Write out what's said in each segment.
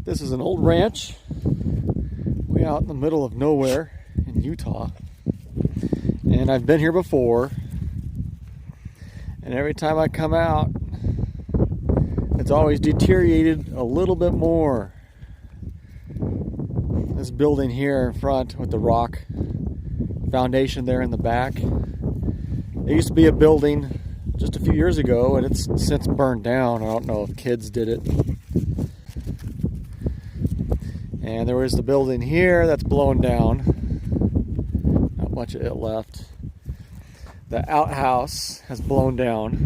This is an old ranch way out in the middle of nowhere in Utah. And I've been here before. And every time I come out, it's always deteriorated a little bit more. This building here in front with the rock foundation there in the back. There used to be a building just a few years ago, and it's since burned down. I don't know if kids did it. And there was the building here that's blown down. Not much of it left. The outhouse has blown down.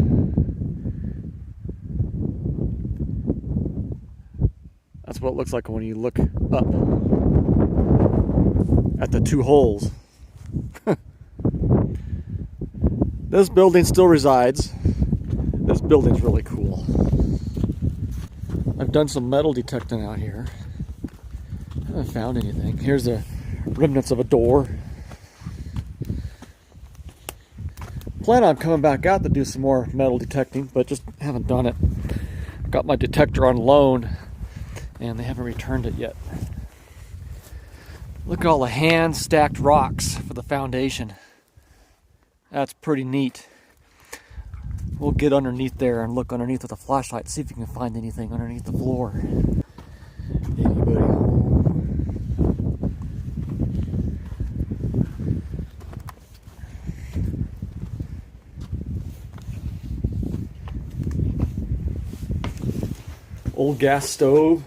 That's what it looks like when you look up at the two holes. This building still resides. This building's really cool. I've done some metal detecting out here. I haven't found anything. Here's the remnants of a door. Plan on coming back out to do some more metal detecting, but just haven't done it. Got my detector on loan, and they haven't returned it yet. Look at all the hand-stacked rocks for the foundation. That's pretty neat. We'll get underneath there and look underneath with a flashlight, see if we can find anything underneath the floor. Anybody home? Old gas stove.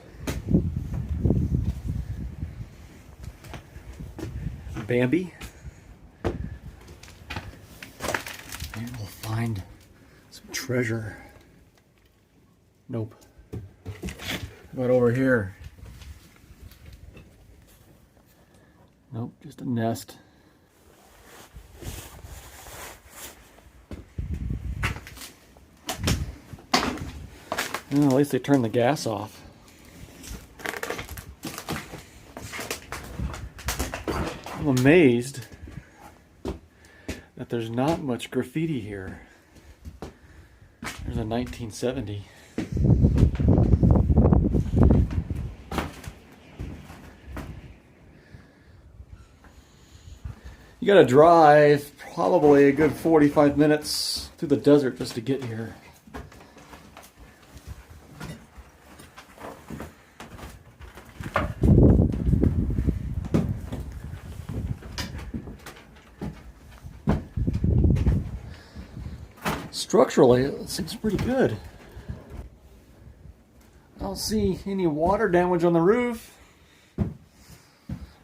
Bambi. Maybe we'll find some treasure. Nope. How about over here? Nope, just a nest. Well, at least they turned the gas off. I'm amazed that there's not much graffiti here. There's a 1970. You gotta drive probably a good 45 minutes through the desert just to get here. Structurally, it seems pretty good. I don't see any water damage on the roof.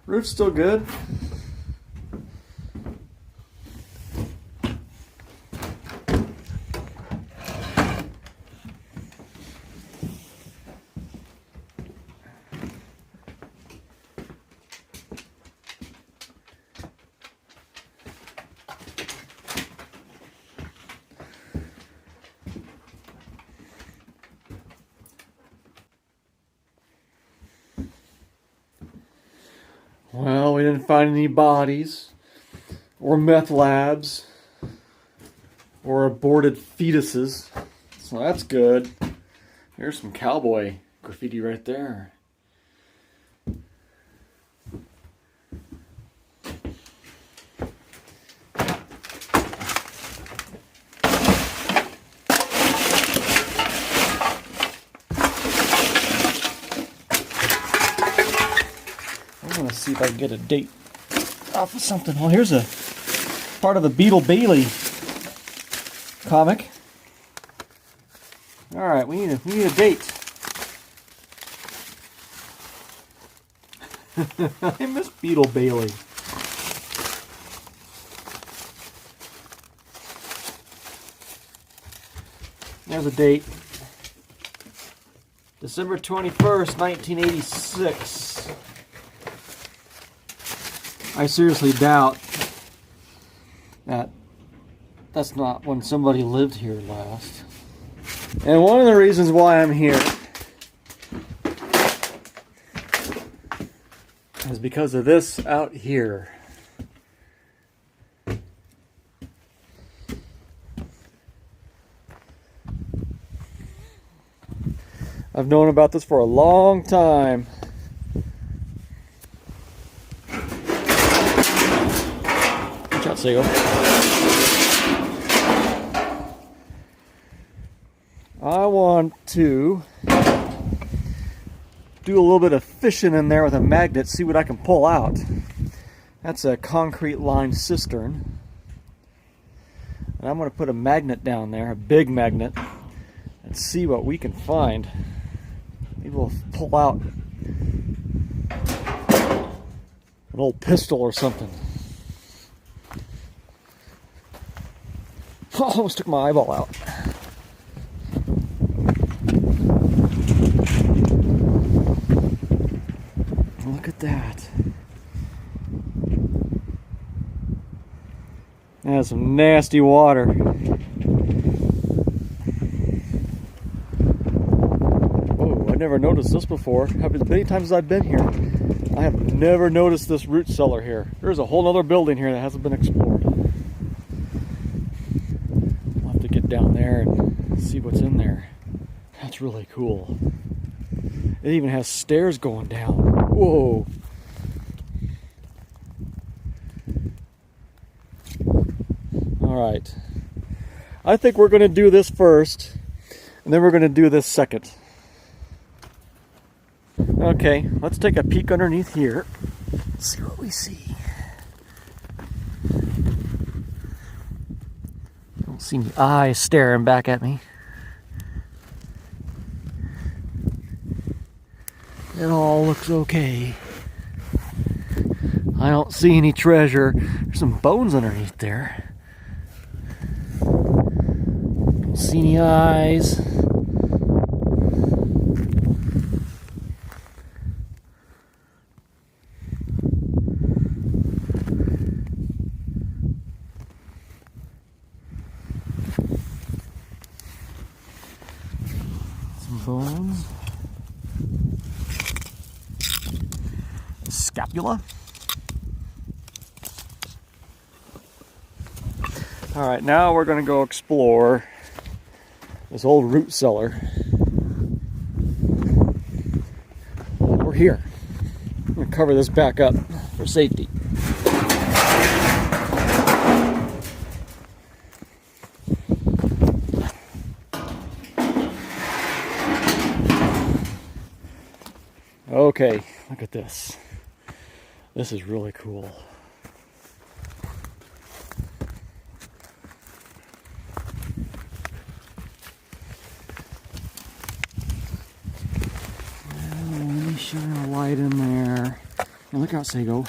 Roof's still good. Well, we didn't find any bodies, or meth labs, or aborted fetuses, so that's good. There's some cowboy graffiti right there. I want to see if I can get a date off of something. Well, here's a part of the Beetle Bailey comic. All right, we need a date. I miss Beetle Bailey. There's a date. December 21st, 1986. I seriously doubt that that's not when somebody lived here last. And one of the reasons why I'm here is because of this out here. I've known about this for a long time. Watch out, Sago. I want to do a little bit of fishing in there with a magnet, see what I can pull out. That's a concrete lined cistern. And I'm going to put a magnet down there, a big magnet, and see what we can find. Maybe we'll pull out an old pistol or something. Oh, almost took my eyeball out. Look at that. That's some nasty water. Oh, I never noticed this before. Many times as I've been here, I have never noticed this root cellar here. There's a whole other building here that hasn't been explored. I'll have to get down there and see what's in there. That's really cool. It even has stairs going down. Whoa. Alright. I think we're going to do this first, and then we're going to do this second. Okay, let's take a peek underneath here. See what we see. Don't see any eyes staring back at me. It all looks okay. I don't see any treasure. There's some bones underneath there. Don't see any eyes. Some bones. Scapula. Alright, now we're going to go explore this old root cellar. We're here. I'm going to cover this back up for safety. Okay, look at this. This is really cool. Let me shine a light in there. Now look out, Sago.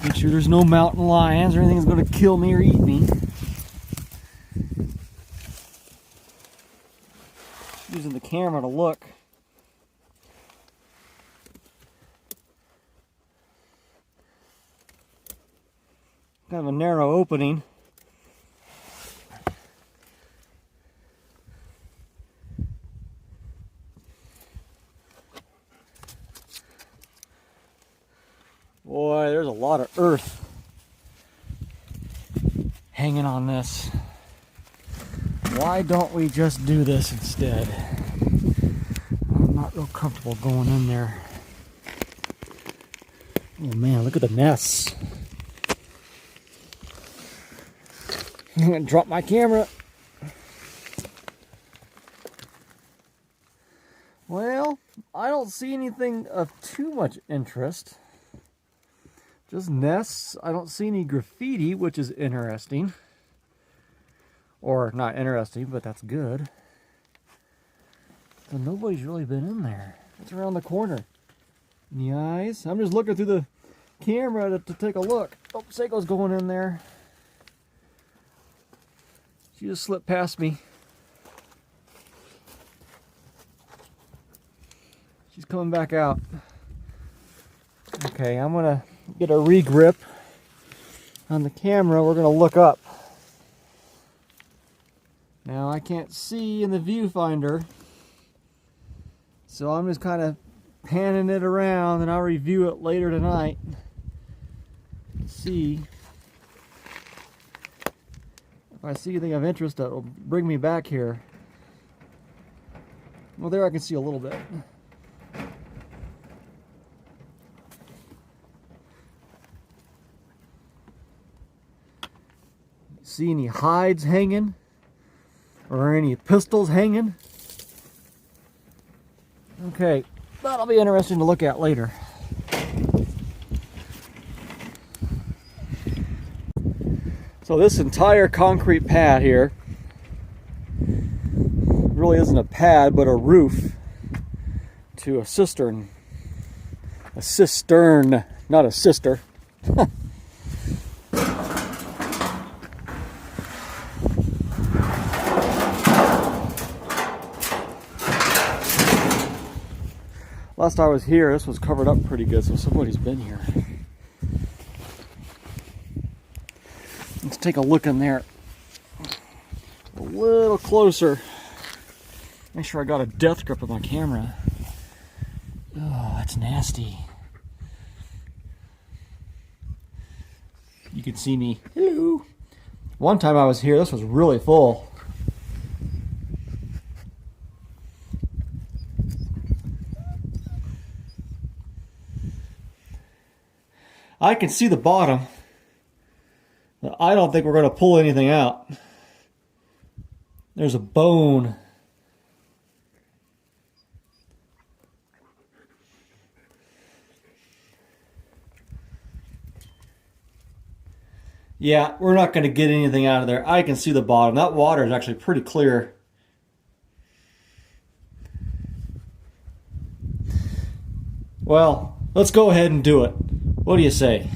Make sure there's no mountain lions or anything that's going to kill me or eat me. Using the camera to look. Kind of a narrow opening. Boy, there's a lot of earth hanging on this. Why don't we just do this instead? I'm not real comfortable going in there. Oh man, look at the nests. I'm going to drop my camera. Well, I don't see anything of too much interest. Just nests. I don't see any graffiti, which is interesting. Or not interesting, but that's good. So nobody's really been in there. What's around the corner? Any eyes? I'm just looking through the camera to take a look. Oh, Seiko's going in there. She just slipped past me. She's coming back out. Okay, I'm gonna get a regrip on the camera. We're gonna look up. Now I can't see in the viewfinder, so I'm just kind of panning it around, and I'll review it later tonight. See if I see anything of interest that will bring me back here. Well, there I can see a little bit. See any hides hanging? Or any pistols hanging? Okay, that'll be interesting to look at later. So this entire concrete pad here really isn't a pad, but a roof to a cistern. A cistern, not a sister. Last I was here, this was covered up pretty good, so somebody's been here. Let's take a look in there a little closer. Make sure I got a death grip with my camera. Oh, that's nasty. You can see me. Hello. One time I was here, this was really full. I can see the bottom. I don't think we're going to pull anything out. There's a bone. Yeah, we're not going to get anything out of there. I can see the bottom. That water is actually pretty clear. Well, let's go ahead and do it. What do you say?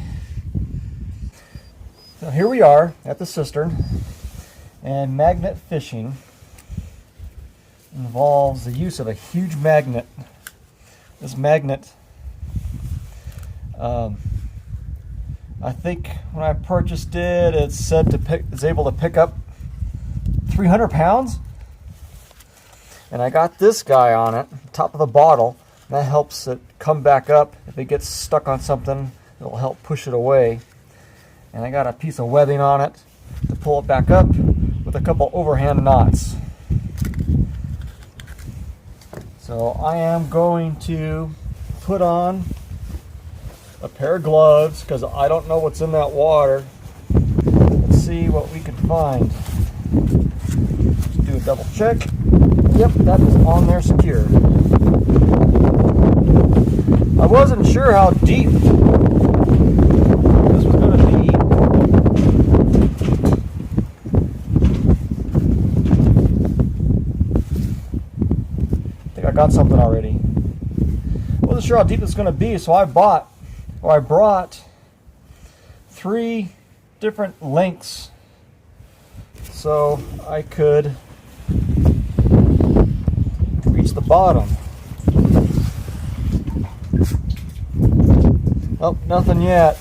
So here we are at the cistern, and magnet fishing involves the use of a huge magnet. This magnet, I think when I purchased it, it said it's able to pick up 300 pounds. And I got this guy on it, top of the bottle, and that helps it come back up. If it gets stuck on something, it'll help push it away. And I got a piece of webbing on it to pull it back up with a couple overhand knots. So I am going to put on a pair of gloves because I don't know what's in that water. Let's see what we can find. Let's do a double check. Yep, that is on there secure. I wasn't sure how deep this was going to be. I think I got something already. Wasn't sure how deep it's going to be, so I brought 3 different lengths so I could reach the bottom. Oh, nothing yet.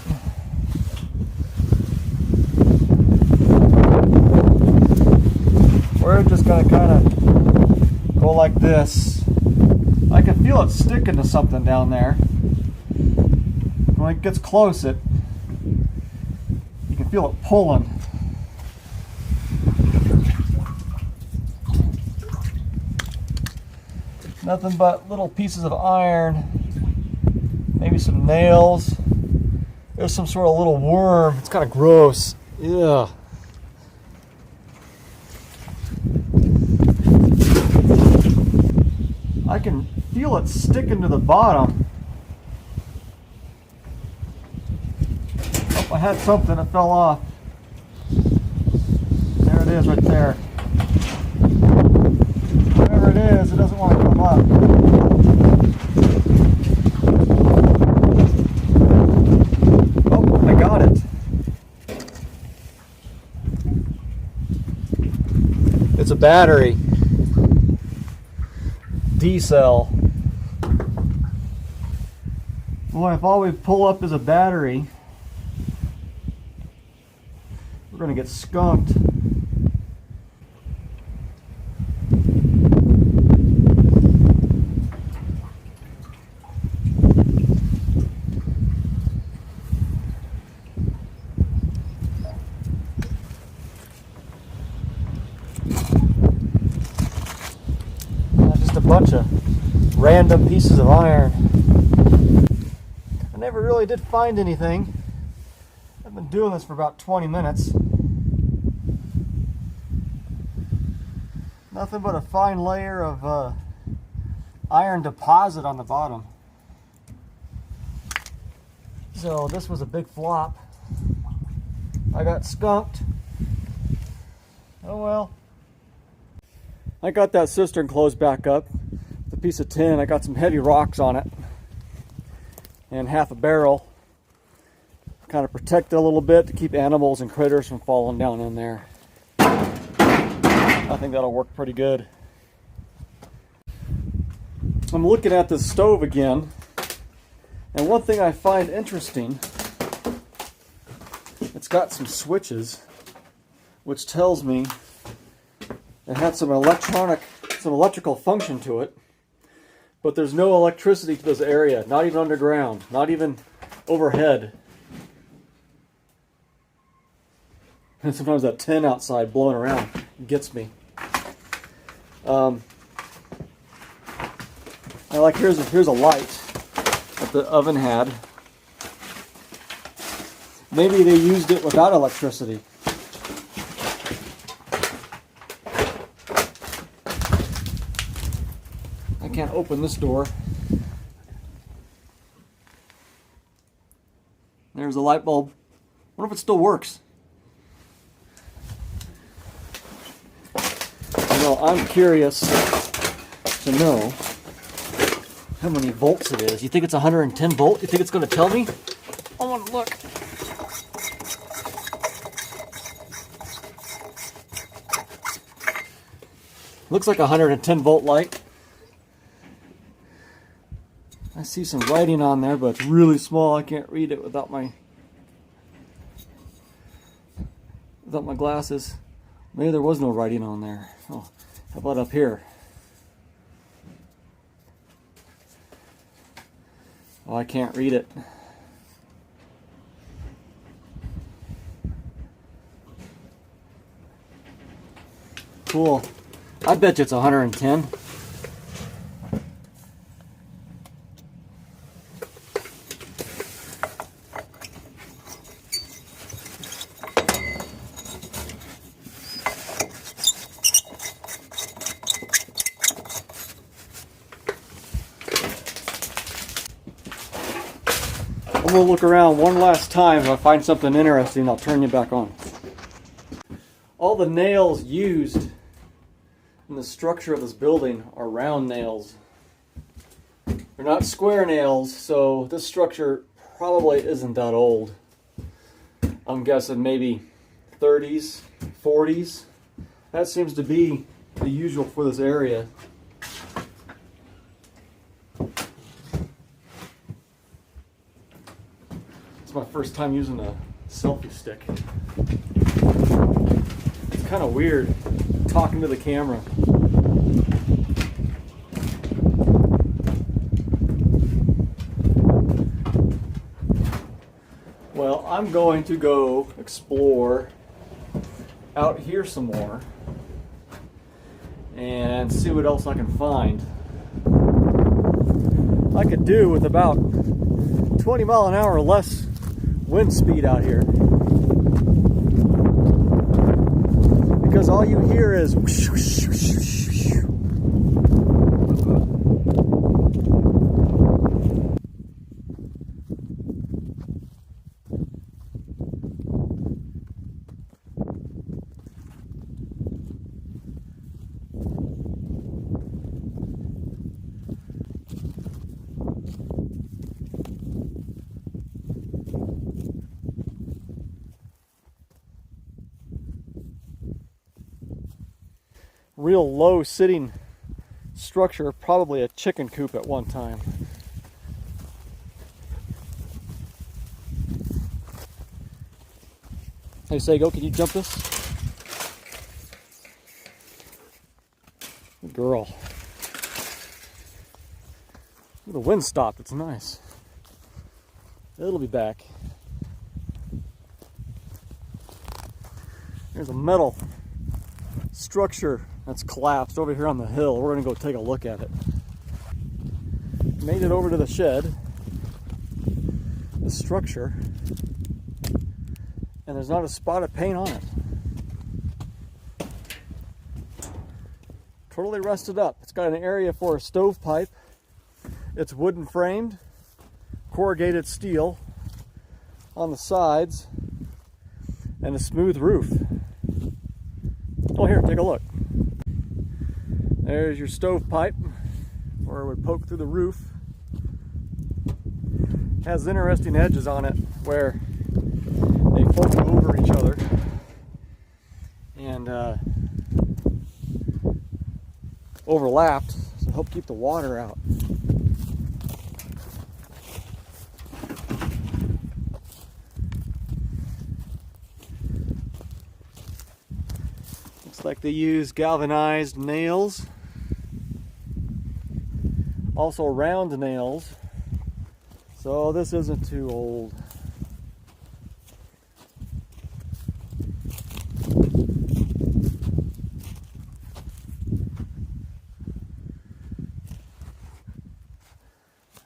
We're just going to kind of go like this. I can feel it sticking to something down there. When it gets close, you can feel it pulling. Nothing but little pieces of iron, maybe some nails. There's some sort of little worm. It's kind of gross. Yeah. I can feel it sticking to the bottom. Oh, I had something that fell off. There it is right there. Whatever it is, it doesn't want to come up. Oh, I got it. It's a battery. D-cell. Well, if all we pull up is a battery, we're going to get skunked. Just a bunch of random pieces of iron. I never really did find anything. I've been doing this for about 20 minutes. Nothing but a fine layer of iron deposit on the bottom. So this was a big flop. I got skunked. Oh well. I got that cistern closed back up with a piece of tin. I got some heavy rocks on it and half a barrel. Kind of protect it a little bit to keep animals and critters from falling down in there. I think that'll work pretty good. I'm looking at this stove again, and one thing I find interesting, it's got some switches, which tells me it had some electrical function to it, but there's no electricity to this area, not even underground, not even overhead. And sometimes that tin outside blowing around gets me. Here's a light that the oven had. Maybe they used it without electricity. I can't open this door. There's a light bulb. I wonder if it still works. Well, I'm curious to know how many volts it is. You think it's 110 volt? You think it's going to tell me? I want to look. Looks like a 110 volt light. I see some writing on there, but it's really small. I can't read it without my glasses. Maybe there was no writing on there. Oh, how about up here? Oh, I can't read it. Cool. I bet you it's 110. I'm going to look around one last time. If I find something interesting, I'll turn you back on. All the nails used in the structure of this building are round nails. They're not square nails, so this structure probably isn't that old. I'm guessing maybe 30s, 40s. That seems to be the usual for this area. It's my first time using a selfie stick. It's kind of weird talking to the camera. Well, I'm going to go explore out here some more and see what else I can find. I could do with about 20 mile an hour or less wind speed out here, because all you hear is whoosh, whoosh, whoosh, whoosh, whoosh. Real low sitting structure, probably a chicken coop at one time. Hey Sago, can you jump this? Good girl. The wind stopped, it's nice. It'll be back. There's a metal structure that's collapsed over here on the hill. We're gonna go take a look at it. made it over to the shed, the structure, and there's not a spot of paint on it. Totally rusted up. It's got an area for a stovepipe. It's wooden framed, corrugated steel on the sides, and a smooth roof. Oh, here, take a look. There's your stovepipe, where it would poke through the roof. It has interesting edges on it where they fold over each other and overlapped to help keep the water out. Looks like they use galvanized nails, also round nails, so this isn't too old.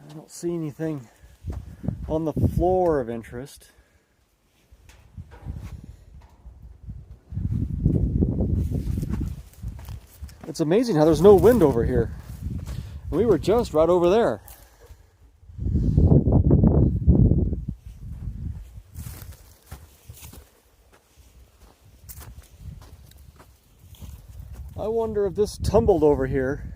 I don't see anything on the floor of interest. It's amazing how there's no wind over here. We were just right over there. I wonder if this tumbled over here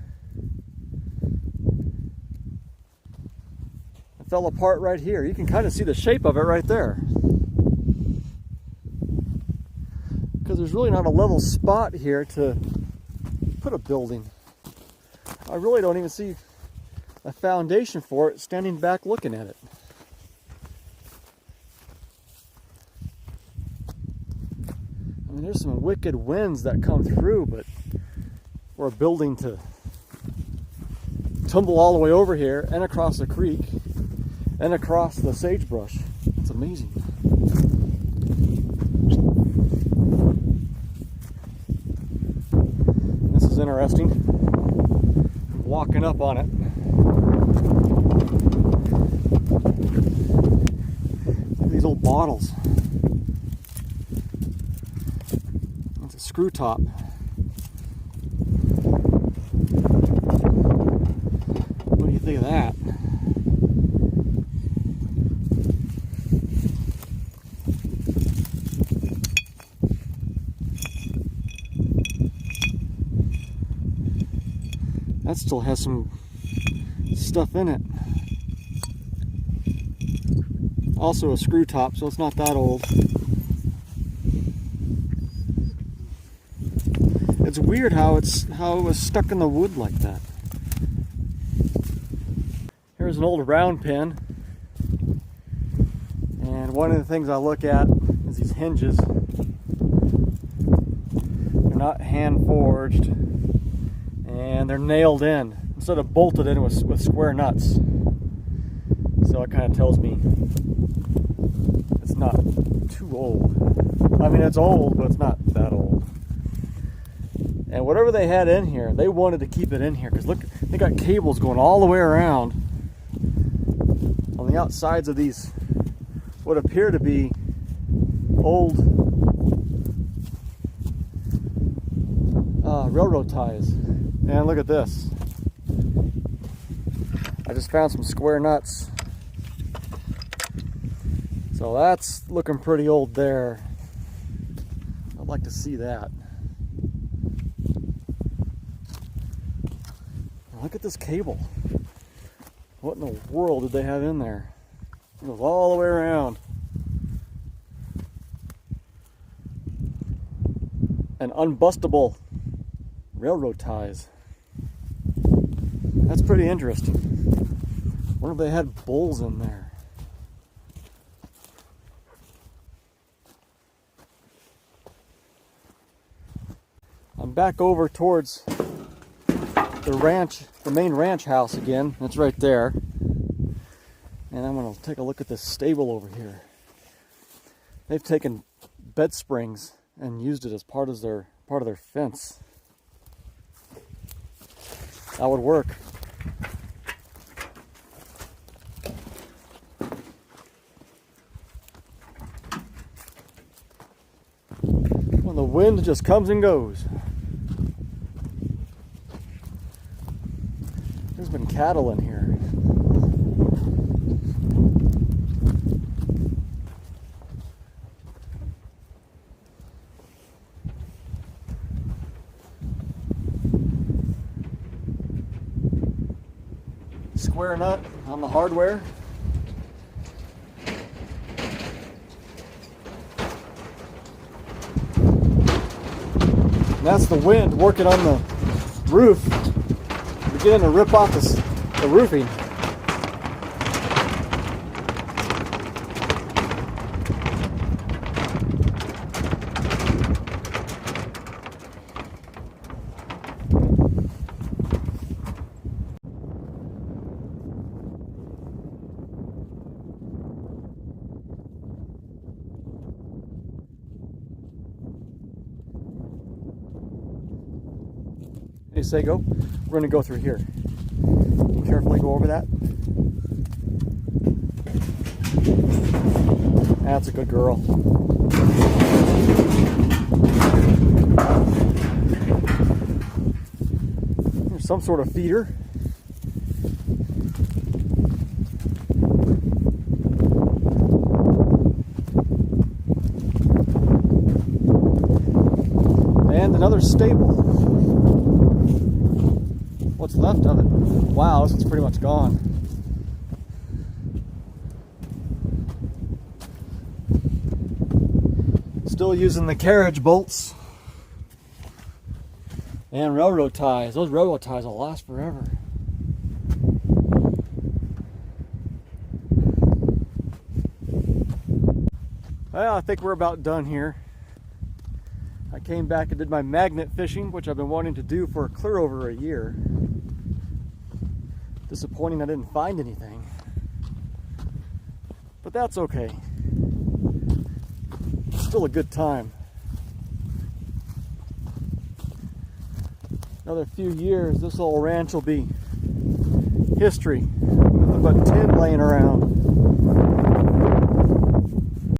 and fell apart right here. You can kind of see the shape of it right there. Because there's really not a level spot here to put a building. I really don't even see a foundation for it standing back looking at it. I mean, there's some wicked winds that come through, but for a building to tumble all the way over here and across the creek and across the sagebrush, it's amazing. This is interesting. I'm walking up on it. Look at these old bottles. That's a screw top. What do you think of that? That still has some stuff in it. Also a screw top, so it's not that old. It's weird how it was stuck in the wood like that. Here's an old round pin. And one of the things I look at is these hinges. They're not hand forged. And they're nailed in instead of bolted in with square nuts. So it kind of tells me it's not too old. I mean, it's old, but it's not that old. And whatever they had in here, they wanted to keep it in here because look, they got cables going all the way around on the outsides of these what appear to be old railroad ties. And look at this. I just found some square nuts. So that's looking pretty old there. I'd like to see that. Look at this cable. What in the world did they have in there? It goes all the way around. And unbustable railroad ties. That's pretty interesting. Wonder if they had bulls in there. I'm back over towards the ranch, the main ranch house again. It's right there. And I'm going to take a look at this stable over here. They've taken bed springs and used it as part of their fence. That would work. The wind just comes and goes. There's been cattle in here. Square nut on the hardware. And that's the wind working on the roof, beginning to rip off the roofing. Hey, Sago, we're going to go through here. Carefully go over that. That's a good girl. There's some sort of feeder. And another stable. What's left of it? Wow, this one's pretty much gone. Still using the carriage bolts and railroad ties. Those railroad ties will last forever. Well, I think we're about done here. I came back and did my magnet fishing, which I've been wanting to do for clear over a year. Disappointing I didn't find anything, but that's okay. It's still a good time. Another few years, this little ranch will be history. Nothing but tin laying around.